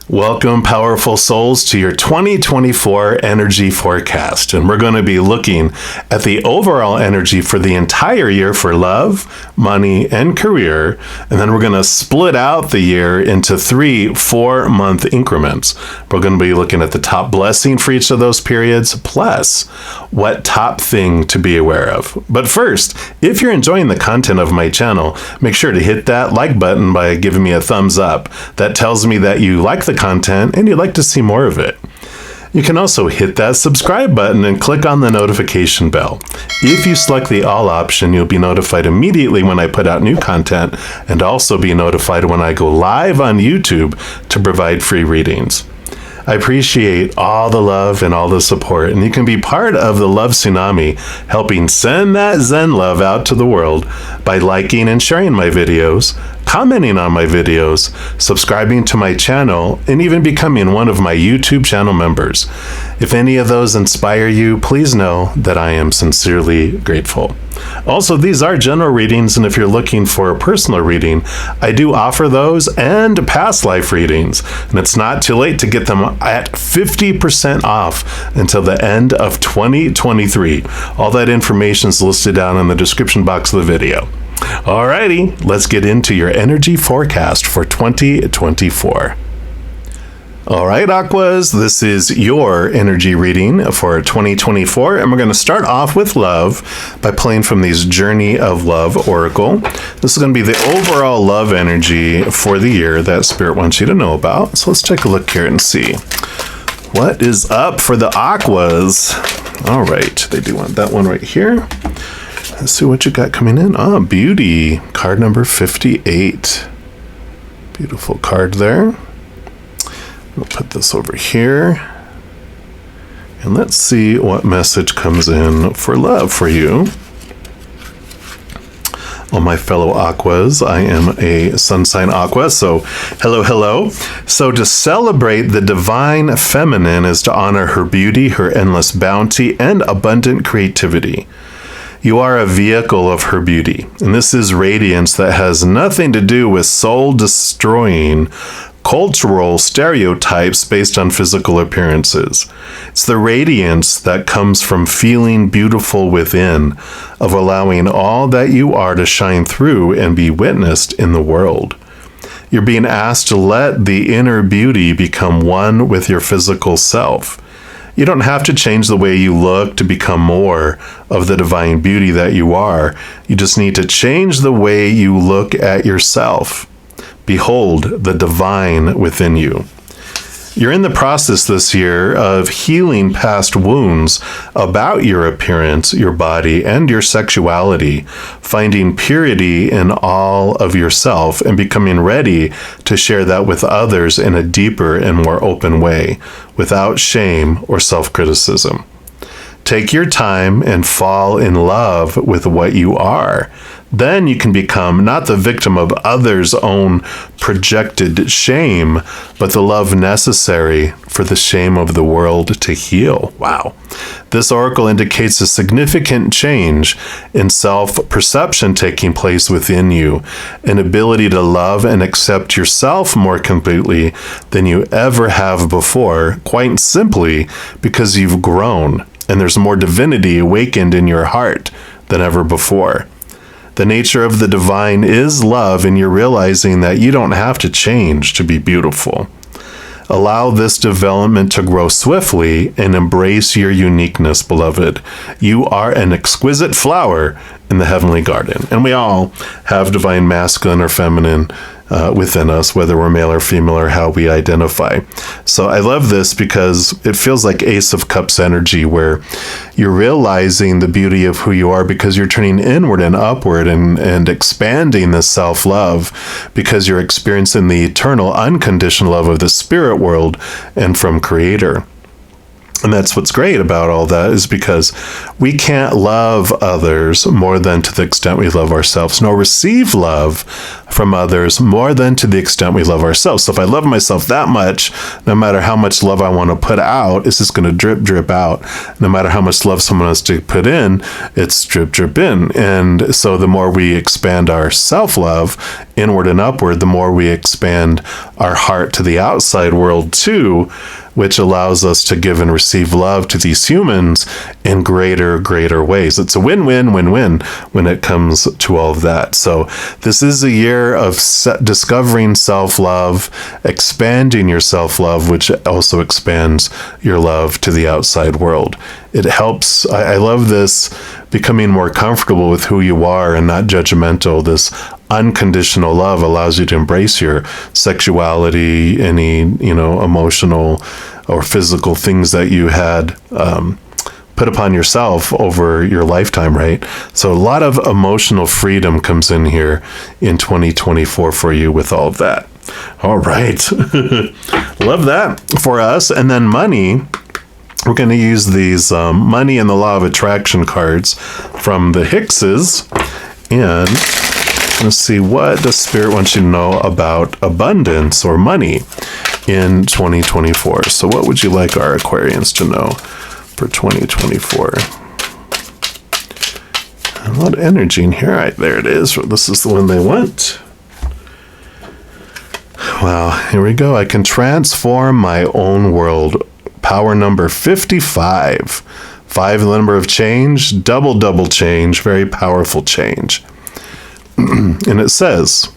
Welcome, powerful souls, to your 2024 energy forecast. And we're going to be looking at the overall energy for the entire year for love, money, and career. And then we're going to split out the year into 3 4-month increments. We're going to be looking at the top blessing for each of those periods, plus what top thing to be aware of. But first, if you're enjoying the content of my channel, make sure to hit that like button by giving me a thumbs up. That tells me that you like the content and you'd like to see more of it. You can also hit that subscribe button and click on the notification bell. If you select the all option, you'll be notified immediately when I put out new content and also be notified when I go live on YouTube to provide free readings. I appreciate all the love and all the support, and you can be part of the Love Tsunami, helping send that Zen love out to the world by liking and sharing my videos, commenting on my videos, subscribing to my channel, and even becoming one of my YouTube channel members. If any of those inspire you, please know that I am sincerely grateful. Also, these are general readings, and if you're looking for a personal reading, I do offer those and past life readings, and it's not too late to get them at 50% off until the end of 2023. All that information is listed down in the description box of the video. Alrighty, let's get into your energy forecast for 2024. All right, Aquas, this is your energy reading for 2024, and we're going to start off with love by playing from these Journey of Love Oracle. This is going to be the overall love energy for the year that Spirit wants you to know about. So let's take a look here and see what is up for the Aquas. All right, they do want that one right here. Let's see what you got coming in. Ah, Beauty, card number 58. Beautiful card there. We'll put this over here. And let's see what message comes in for love for you. All my fellow Aquas, I am a sun sign Aqua, so hello, hello. So to celebrate the divine feminine is to honor her beauty, her endless bounty, and abundant creativity. You are a vehicle of her beauty, and this is radiance that has nothing to do with soul-destroying cultural stereotypes based on physical appearances. It's the radiance that comes from feeling beautiful within, of allowing all that you are to shine through and be witnessed in the world. You're being asked to let the inner beauty become one with your physical self. You don't have to change the way you look to become more of the divine beauty that you are. You just need to change the way you look at yourself. Behold the divine within you. You're in the process this year of healing past wounds about your appearance, your body, and your sexuality, finding purity in all of yourself and becoming ready to share that with others in a deeper and more open way, without shame or self-criticism. Take your time and fall in love with what you are. Then you can become not the victim of others' own projected shame, but the love necessary for the shame of the world to heal. Wow. This oracle indicates a significant change in self-perception taking place within you, an ability to love and accept yourself more completely than you ever have before, quite simply because you've grown and there's more divinity awakened in your heart than ever before. The nature of the divine is love, and you're realizing that you don't have to change to be beautiful. Allow this development to grow swiftly and embrace your uniqueness, beloved. You are an exquisite flower in the heavenly garden. And we all have divine masculine or feminine within us, whether we're male or female or how we identify. So I love this because it feels like Ace of Cups energy, where you're realizing the beauty of who you are because you're turning inward and upward and expanding this self-love because you're experiencing the eternal unconditional love of the spirit world and from Creator. And that's what's great about all that, is because we can't love others more than to the extent we love ourselves, nor receive love from others more than to the extent we love ourselves. So if I love myself that much, no matter how much love I want to put out, it's just going to drip, drip out. No matter how much love someone has to put in, it's drip, drip in. And so the more we expand our self-love inward and upward, the more we expand our heart to the outside world too, which allows us to give and receive love to these humans in greater ways. It's a win-win, win-win when it comes to all of that. So this is a year of discovering self-love, expanding your self-love, which also expands your love to the outside world. It helps. I love this, becoming more comfortable with who you are and not judgmental. This unconditional love allows you to embrace your sexuality, any, emotional or physical things that you had put upon yourself over your lifetime, right? So a lot of emotional freedom comes in here in 2024 for you with all of that. All right. Love that for us. And then money. We're going to use these money and the law of attraction cards from the Hickses. And let's see, what does Spirit want you to know about abundance or money in 2024? So what would you like our Aquarians to know for 2024? A lot of energy in here. All right, there it is. This is the one they want. Wow, here we go. I can transform my own world. Power number 55. 5, the number of change, double change, very powerful change. And it says,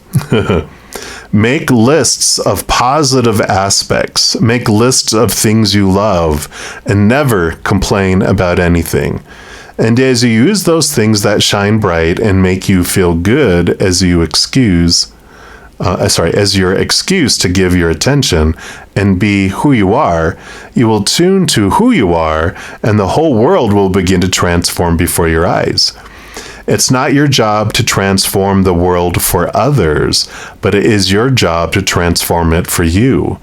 make lists of positive aspects, make lists of things you love, and never complain about anything. And as you use those things that shine bright and make you feel good as your excuse to give your attention and be who you are, you will tune to who you are, and the whole world will begin to transform before your eyes. It's not your job to transform the world for others, but it is your job to transform it for you.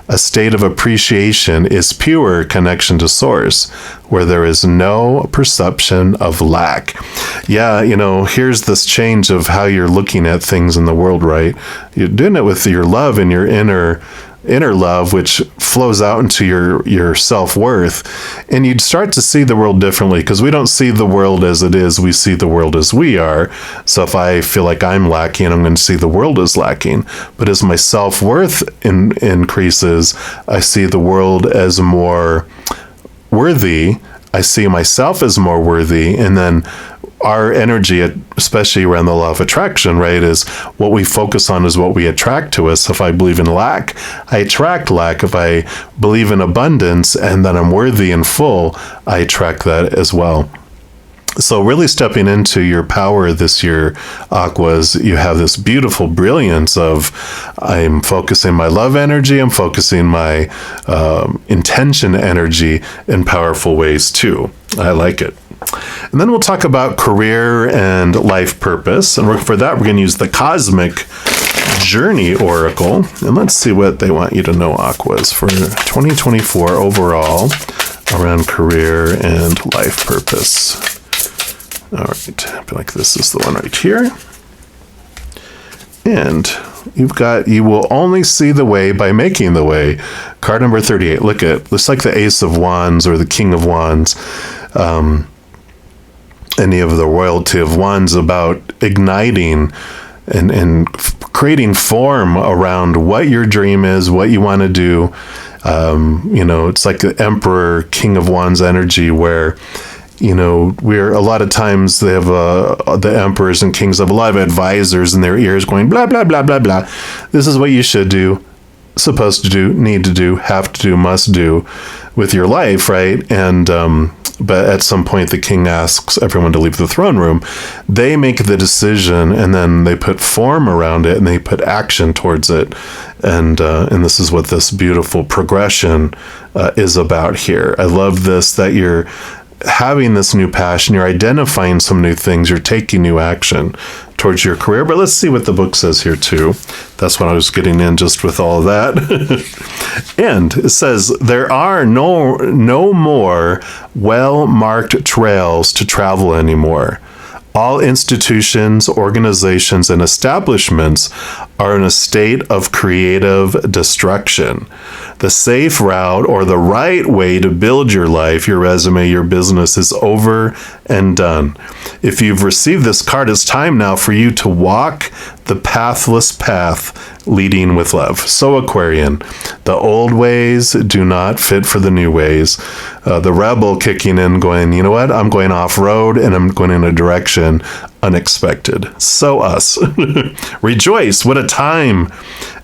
A state of appreciation is pure connection to source, where there is no perception of lack. Yeah, here's this change of how you're looking at things in the world, right? You're doing it with your love and your inner love, which flows out into your self-worth, and you'd start to see the world differently, because we don't see the world as it is, we see the world as we are. So if I feel like I'm lacking, I'm going to see the world as lacking. But as my self-worth increases, I see the world as more worthy, I see myself as more worthy, and then our energy, especially around the law of attraction, right, is what we focus on is what we attract to us. If I believe in lack, I attract lack. If I believe in abundance and that I'm worthy and full, I attract that as well. So really stepping into your power this year, Aquas, you have this beautiful brilliance of, I'm focusing my love energy, I'm focusing my intention energy in powerful ways too. I like it. And then we'll talk about career and life purpose. And for that, we're going to use the Cosmic Journey Oracle. And let's see what they want you to know, Aquas, for 2024 overall around career and life purpose. All right, I feel like this is the one right here. And you will only see the way by making the way. Card number 38. Look at, looks like the Ace of Wands or the King of Wands. Any of the royalty of wands, about igniting and creating form around what your dream is, what you want to do. It's like the Emperor, King of Wands energy, where we're a lot of times they have the emperors and kings have a lot of advisors in their ears going blah blah blah blah blah. This is what you should do, supposed to do, need to do, have to do, must do with your life, right? And but at some point the king asks everyone to leave the throne room. They make the decision and then they put form around it and they put action towards it. And this is what this beautiful progression is about here. I love this, that you're having this new passion, you're identifying some new things, you're taking new action towards your career. But let's see what the book says here too. That's what I was getting in just with all of that. And it says, there are no more well-marked trails to travel anymore. All institutions, organizations, and establishments are in a state of creative destruction. The safe route, or the right way to build your life, your resume, your business, is over and done. If you've received this card, it's time now for you to walk the pathless path leading with love. So Aquarian, the old ways do not fit for the new ways. The rebel kicking in, going, you know what? I'm going off-road and I'm going in a direction unexpected. So us. Rejoice. What a time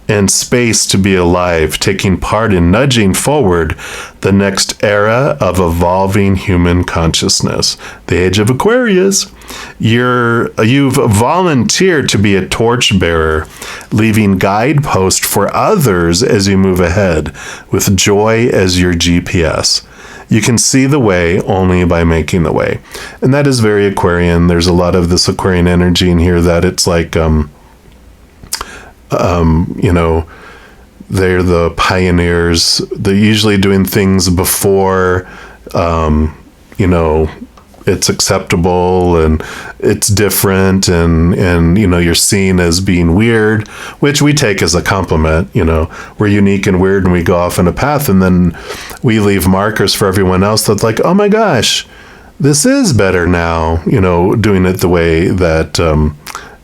and space to be alive, taking part in nudging forward the next era of evolving human consciousness, the age of Aquarius. You've volunteered to be a torchbearer, leaving guideposts for others as you move ahead, with joy as your GPS. You can see the way only by making the way. And that is very Aquarian. There's a lot of this Aquarian energy in here that it's like, you know, they're the pioneers. They're usually doing things before, you know, it's acceptable and it's different, and you know, you're seen as being weird, which we take as a compliment. You know, we're unique and weird and we go off in a path, and then we leave markers for everyone else that's like, oh my gosh, this is better now, you know, doing it the way that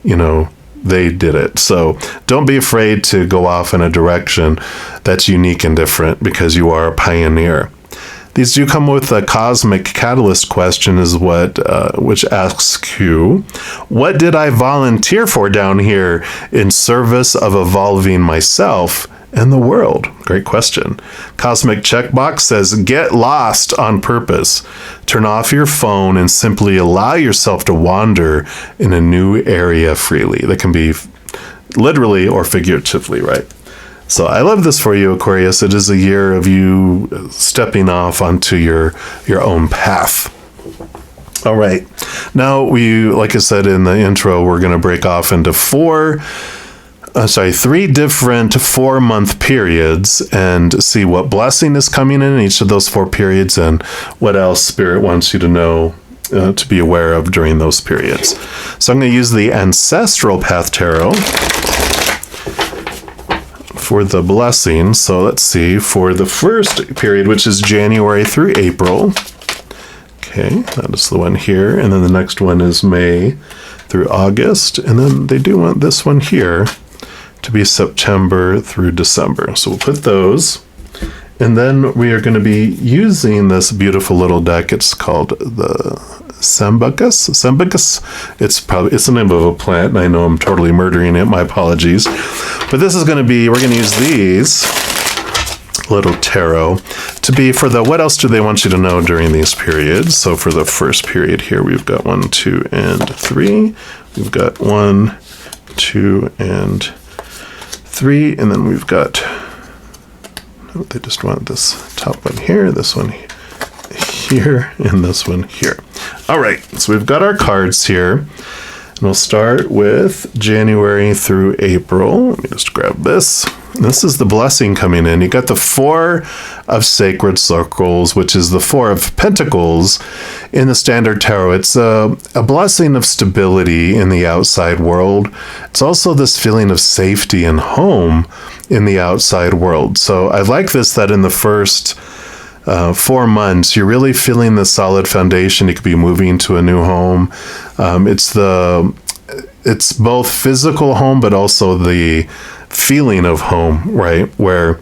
you know, they did it. So don't be afraid to go off in a direction that's unique and different, because you are a pioneer. These do come with a cosmic catalyst question, is what which asks you, what did I volunteer for down here in service of evolving myself and the world? Great question. Cosmic checkbox says, get lost on purpose. Turn off your phone and simply allow yourself to wander in a new area freely. That can be literally or figuratively, right? So I love this for you, Aquarius. It is a year of you stepping off onto your own path. All right. Now, like I said in the intro, we're going to break off into three different 4-month periods and see what blessing is coming in each of those 4 periods and what else Spirit wants you to know, to be aware of during those periods. So I'm going to use the Ancestral Path Tarot for the blessing. So let's see, for the first period, which is January through April. Okay, that is the one here. And then the next one is May through August. And then they do want this one here to be September through December. So we'll put those. And then we are going to be using this beautiful little deck. It's called the Sambucus. It's the name of a plant, and I know I'm totally murdering it. My apologies. But this is going to be, we're going to use these little tarot to be for the what else do they want you to know during these periods. So for the first period here, we've got 1, 2, and 3. We've got 1, 2, and 3, and then we've got, they just want this top one here, this one here, and this one here. All right, so we've got our cards here, and we'll start with January through April. Let me just grab this. This is the blessing coming in. You got the 4 of Sacred Circles, which is the 4 of Pentacles in the Standard Tarot. It's a blessing of stability in the outside world. It's also this feeling of safety and home in the outside world. So I like this, that in the first 4 months, you're really feeling the solid foundation. You could be moving to a new home. It's both physical home, but also the feeling of home, right? Where,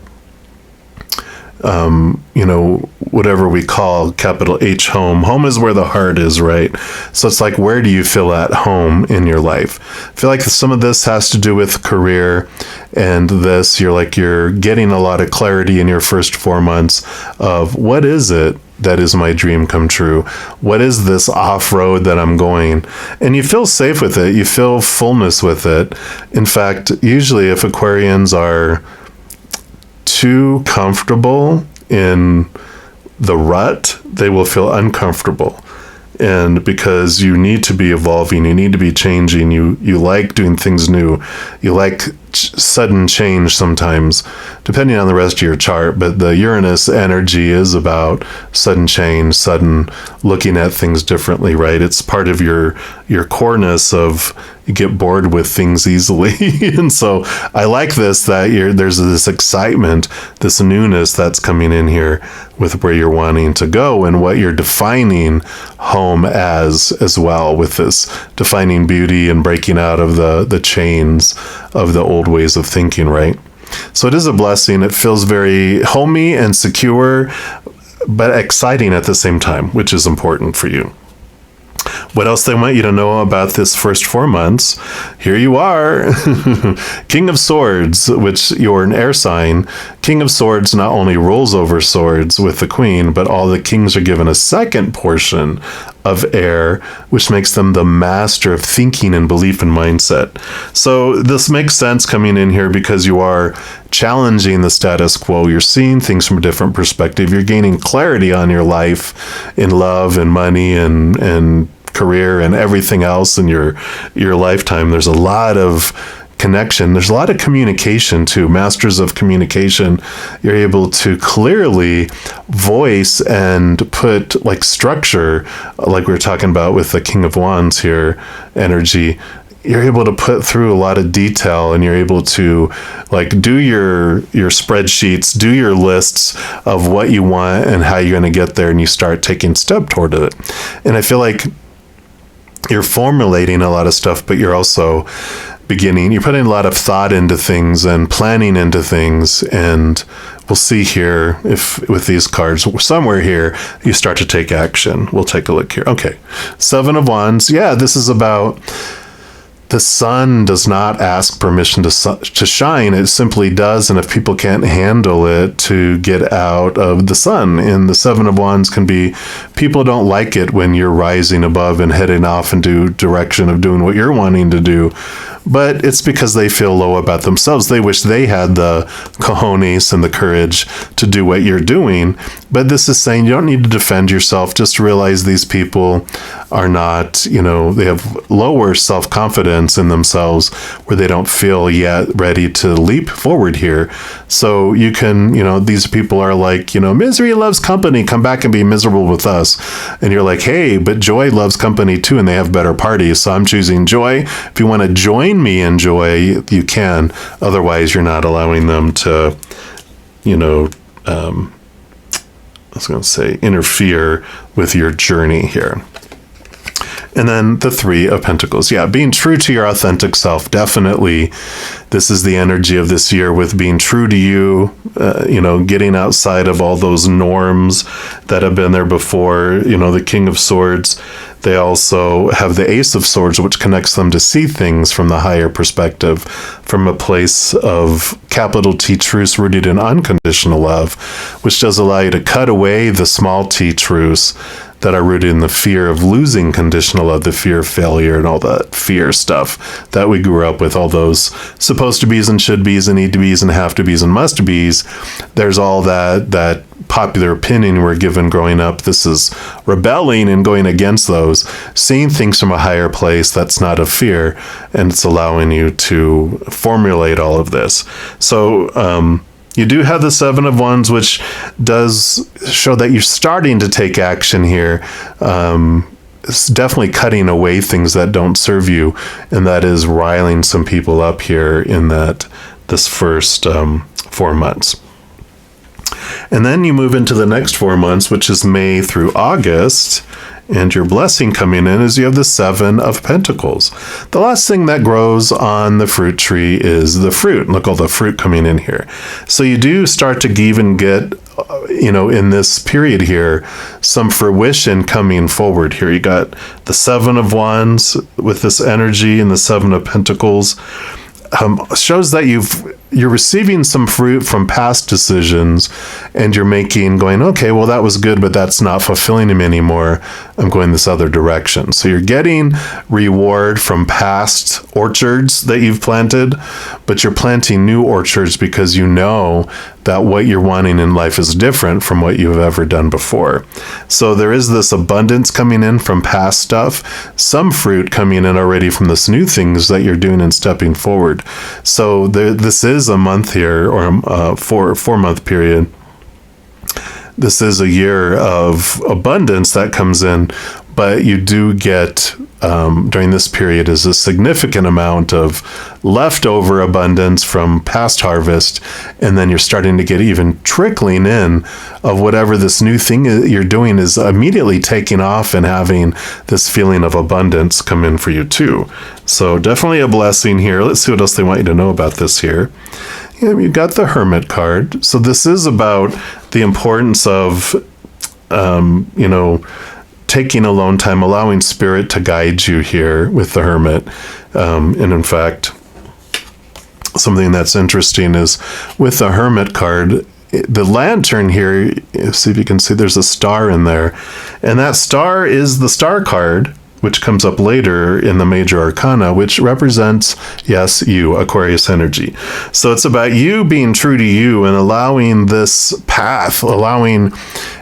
you know, whatever we call capital H home. Home is where the heart is, right? So it's like, where do you feel at home in your life? I feel like some of this has to do with career, and this, you're getting a lot of clarity in your first 4 months of what is it that is my dream come true? What is this off-road that I'm going? And you feel safe with it. You feel fullness with it. In fact, usually if Aquarians are too comfortable in the rut, they will feel uncomfortable. And because you need to be evolving, you need to be changing, you like doing things new, you like sudden change sometimes, depending on the rest of your chart. But the Uranus energy is about sudden change, sudden looking at things differently, right? It's part of your coreness of you get bored with things easily. And so I like this, that there's this excitement, this newness that's coming in here with where you're wanting to go and what you're defining home as well, with this defining beauty and breaking out of the chains of the old ways of thinking, right? So it is a blessing. It feels very homey and secure, but exciting at the same time, which is important for you. What else they want you to know about this first 4 months? Here you are. King of Swords, which you're an air sign. King of Swords not only rules over swords with the queen, but all the kings are given a second portion of air, which makes them the master of thinking and belief and mindset. So this makes sense coming in here because you are challenging the status quo. You're seeing things from a different perspective. You're gaining clarity on your life in love and money and career and everything else in your lifetime. There's a lot of connection. There's a lot of communication too. Masters of communication. You're able to clearly voice and put like structure, like we were talking about with the King of Wands here, energy. You're able to put through a lot of detail, and you're able to like do your spreadsheets, do your lists of what you want and how you're going to get there, and you start taking step toward it. And I feel like you're formulating a lot of stuff, but you're also you're putting a lot of thought into things and planning into things. And we'll see here if with these cards, somewhere here, you start to take action. We'll take a look here. Okay. 7 of Wands. Yeah, this is about the sun does not ask permission to shine. It simply does. And if people can't handle it, to get out of the sun. And the 7 of Wands can be, people don't like it when you're rising above and heading off into direction of doing what you're wanting to do. But it's because they feel low about themselves. They wish they had the cojones and the courage to do what you're doing. But this is saying you don't need to defend yourself. Just realize these people are not, they have lower self-confidence in themselves where they don't feel yet ready to leap forward here. So you can, these people are like, misery loves company. Come back and be miserable with us. And you're like, hey, but joy loves company too, and they have better parties. So I'm choosing joy. If you want to join me in joy, you can. Otherwise, you're not allowing them to, interfere with your journey here. And then the 3 of Pentacles. Yeah, being true to your authentic self. Definitely, this is the energy of this year with being true to you, getting outside of all those norms that have been there before. The King of Swords, they also have the Ace of Swords, which connects them to see things from the higher perspective, from a place of capital T truths rooted in unconditional love, which does allow you to cut away the small t truths that are rooted in the fear of losing conditional love, the fear of failure, and all that fear stuff that we grew up with, all those supposed to be's and should be's and need to be's and have to be's and must be's. There's all that popular opinion we're given growing up. This is rebelling and going against those, seeing things from a higher place that's not a fear, and it's allowing you to formulate all of this. So, you do have the 7 of Wands, which does show that you're starting to take action here. It's definitely cutting away things that don't serve you, and that is riling some people up here in this first 4 months. And then you move into the next 4 months, which is May through August. And your blessing coming in is you have the 7 of Pentacles. The last thing that grows on the fruit tree is the fruit. Look, all the fruit coming in here. So you do start to even get, in this period here, some fruition coming forward here. You got the 7 of Wands with this energy and the 7 of Pentacles. Shows that you're receiving some fruit from past decisions, and you're going, okay, well, that was good, but that's not fulfilling him anymore. I'm going this other direction. So you're getting reward from past orchards that you've planted, but you're planting new orchards because you know that what you're wanting in life is different from what you've ever done before. So there is this abundance coming in from past stuff, some fruit coming in already from this new things that you're doing and stepping forward. So this is a month here, or a 4-month period. This is a year of abundance that comes in, but you do get during this period is a significant amount of leftover abundance from past harvest, and then you're starting to get even trickling in of whatever this new thing you're doing is immediately taking off and having this feeling of abundance come in for you too. So definitely a blessing here. Let's see what else they want you to know about this here. You got the Hermit card. So this is about the importance of, taking alone time, allowing spirit to guide you here with the Hermit. And in fact, something that's interesting is with the Hermit card, the lantern here, see if you can see there's a star in there. And that star is the star card, which comes up later in the major arcana, which represents, yes, you, Aquarius energy. So it's about you being true to you and allowing this path, allowing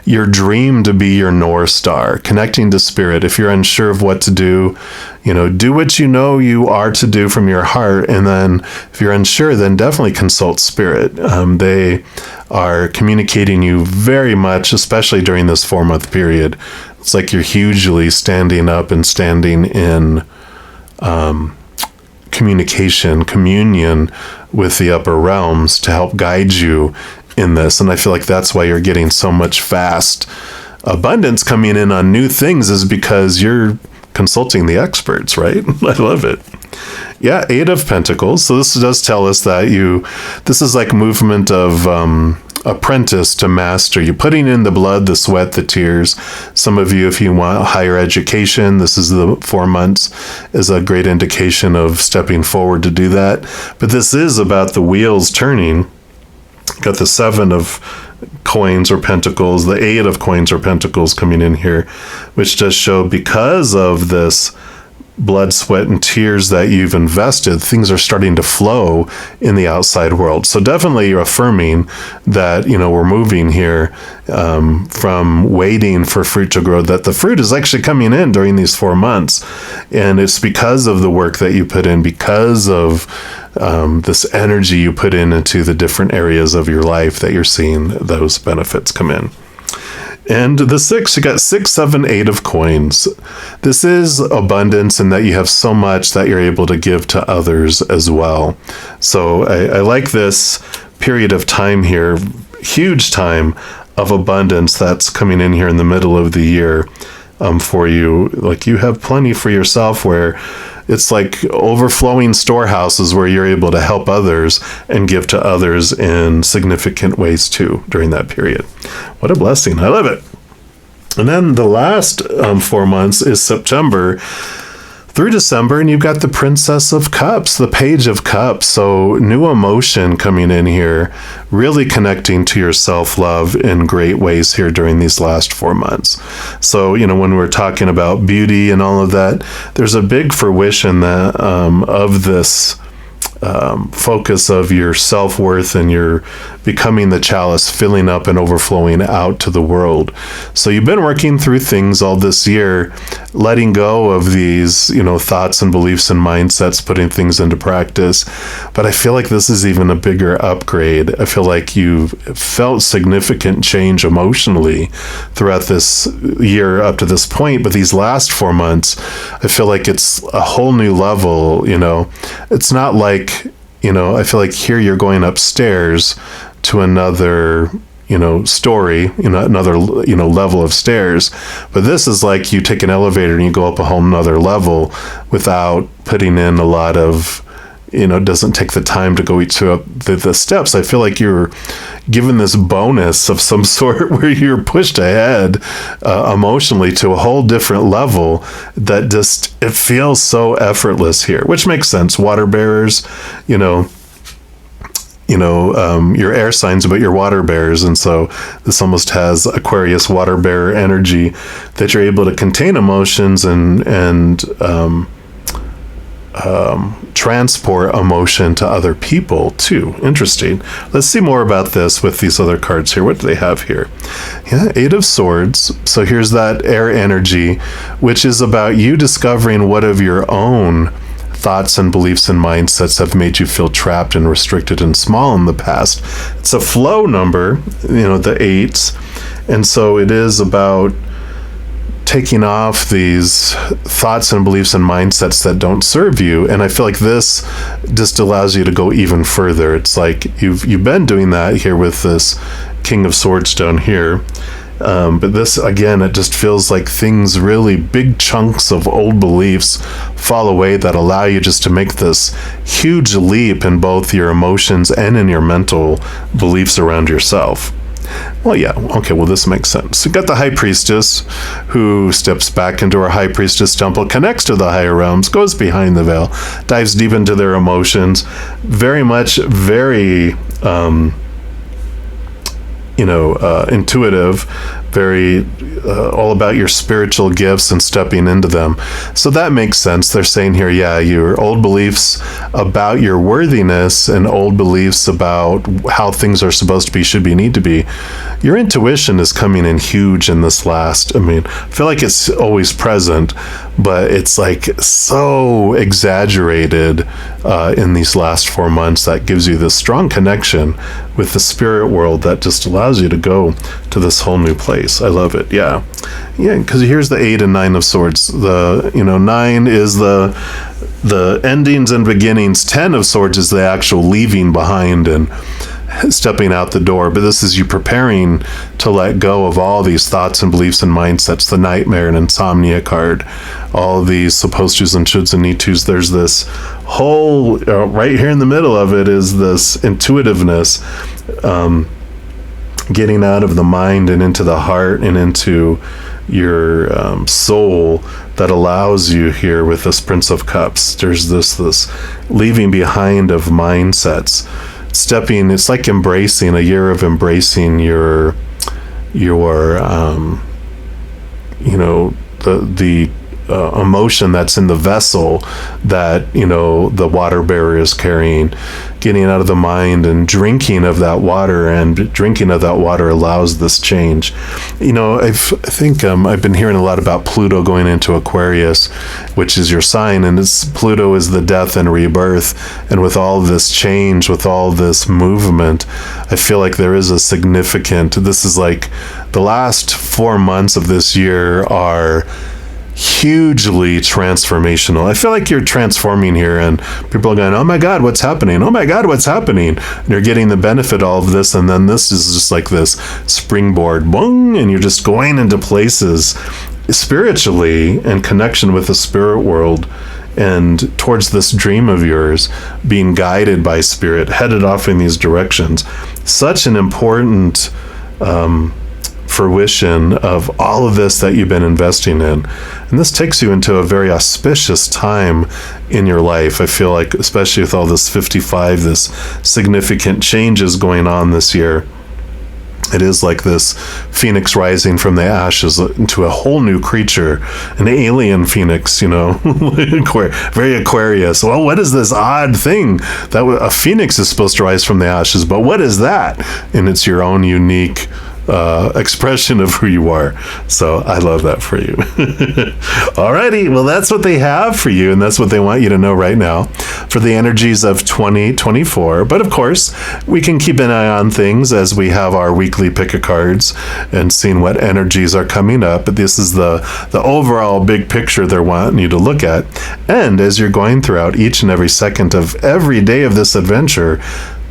your dream to be your North Star, connecting to spirit. If you're unsure of what to do, do what you know you are to do from your heart. And then if you're unsure, then definitely consult spirit. They are communicating you very much, especially during this 4-month period. It's like you're hugely standing up and standing in communion with the upper realms to help guide you in this. And I feel like that's why you're getting so much fast abundance coming in on new things, is because you're consulting the experts, right? I love it. Yeah, 8 of Pentacles. So this does tell us that this is like movement of apprentice to master. You're putting in the blood, the sweat, the tears. Some of you, if you want higher education, this is the 4 months is a great indication of stepping forward to do that. But this is about the wheels turning. Got the 7 of coins or pentacles, the 8 of coins or pentacles coming in here, which does show because of this blood, sweat, and tears that you've invested, things are starting to flow in the outside world. So definitely you're affirming that, we're moving here from waiting for fruit to grow, that the fruit is actually coming in during these 4 months. And it's because of the work that you put in, because of this energy you put into the different areas of your life that you're seeing those benefits come in. And the 6, you got 6, 7, 8 of coins. This is abundance in that you have so much that you're able to give to others as well. So I like this period of time here, huge time of abundance that's coming in here in the middle of the year for you. Like you have plenty for yourself, where it's like overflowing storehouses where you're able to help others and give to others in significant ways too during that period. What a blessing. I love it. And then the last 4 months is September through December, and you've got the Princess of Cups, the Page of Cups. So new emotion coming in here, really connecting to your self-love in great ways here during these last 4 months. So, when we're talking about beauty and all of that, there's a big fruition that of this focus of your self-worth and your becoming the chalice, filling up and overflowing out to the world. So you've been working through things all this year, letting go of these, thoughts and beliefs and mindsets, putting things into practice. But I feel like this is even a bigger upgrade. I feel like you've felt significant change emotionally throughout this year up to this point. But these last 4 months, I feel like it's a whole new level. It's not like, I feel like here you're going upstairs to another, story, another, level of stairs. But this is like you take an elevator and you go up a whole nother level without putting in a lot of, doesn't take the time to go each up the steps. I feel like you're given this bonus of some sort where you're pushed ahead emotionally to a whole different level that just, it feels so effortless here, which makes sense. Water bearers, your air signs, but your water bearers. And so this almost has Aquarius water bearer energy, that you're able to contain emotions and transport emotion to other people too. Interesting. Let's see more about this with these other cards here. What do they have here? Yeah, Eight of Swords. So here's that air energy, which is about you discovering what of your own thoughts and beliefs and mindsets have made you feel trapped and restricted and small in the past. It's a flow number, the eights. And so it is about taking off these thoughts and beliefs and mindsets that don't serve you. And I feel like this just allows you to go even further. It's like you've been doing that here with this King of Swords down here. But this, again, it just feels like things really, big chunks of old beliefs fall away that allow you just to make this huge leap in both your emotions and in your mental beliefs around yourself. Well, yeah, okay, well, this makes sense. So you got the High Priestess, who steps back into her High Priestess temple, connects to the higher realms, goes behind the veil, dives deep into their emotions, very intuitive, very all about your spiritual gifts and stepping into them. So that makes sense. They're saying here, yeah, your old beliefs about your worthiness and old beliefs about how things are supposed to be, should be, need to be. Your intuition is coming in huge in this last. I feel like it's always present, but it's like so exaggerated in these last 4 months that gives you this strong connection with the spirit world that just allows you to go to this whole new place. I love it. Yeah, because here's the 8 and 9 of Swords. The 9 is the endings and beginnings. 10 of Swords is the actual leaving behind and stepping out the door. But this is you preparing to let go of all these thoughts and beliefs and mindsets. The Nightmare and Insomnia card, all these supposed tos and shoulds and need tos. There's this whole right here in the middle of it is this intuitiveness, getting out of the mind and into the heart and into your soul, that allows you here with this Prince of Cups. There's this leaving behind of mindsets, stepping. It's like embracing a year of embracing your the emotion that's in the vessel that the water bearer is carrying, getting out of the mind and drinking of that water, and drinking of that water allows this change. I think I've been hearing a lot about Pluto going into Aquarius, which is your sign, and Pluto is the death and rebirth. And with all this change, with all this movement, I feel like there is a significant, this is like the last 4 months of this year are hugely transformational. I feel like you're transforming here, and people are going, oh my God, what's happening? Oh my God, what's happening? And you're getting the benefit of all of this, and then this is just like this springboard, boom, and you're just going into places spiritually in connection with the spirit world and towards this dream of yours, being guided by spirit, headed off in these directions. Such an important fruition of all of this that you've been investing in. And this takes you into a very auspicious time in your life. I feel like, especially with all this 55, this significant changes going on this year. It is like this phoenix rising from the ashes into a whole new creature, an alien phoenix, very Aquarius. Well, what is this odd thing that a phoenix is supposed to rise from the ashes? But what is that? And it's your own unique expression of who you are. So I love that for you. Alrighty, well, that's what they have for you, and that's what they want you to know right now for the energies of 2024. But of course, we can keep an eye on things as we have our weekly pick of cards and seeing what energies are coming up. But this is the overall big picture they're wanting you to look at. And as you're going throughout each and every second of every day of this adventure,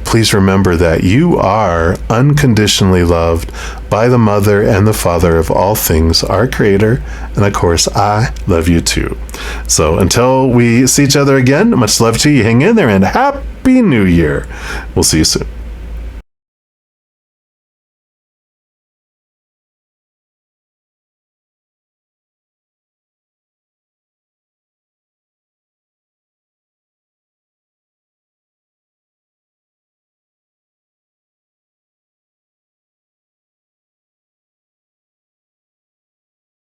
please remember that you are unconditionally loved by the Mother and the Father of all things, our Creator, and of course, I love you too. So until we see each other again, much love to you. Hang in there, and Happy New Year. We'll see you soon.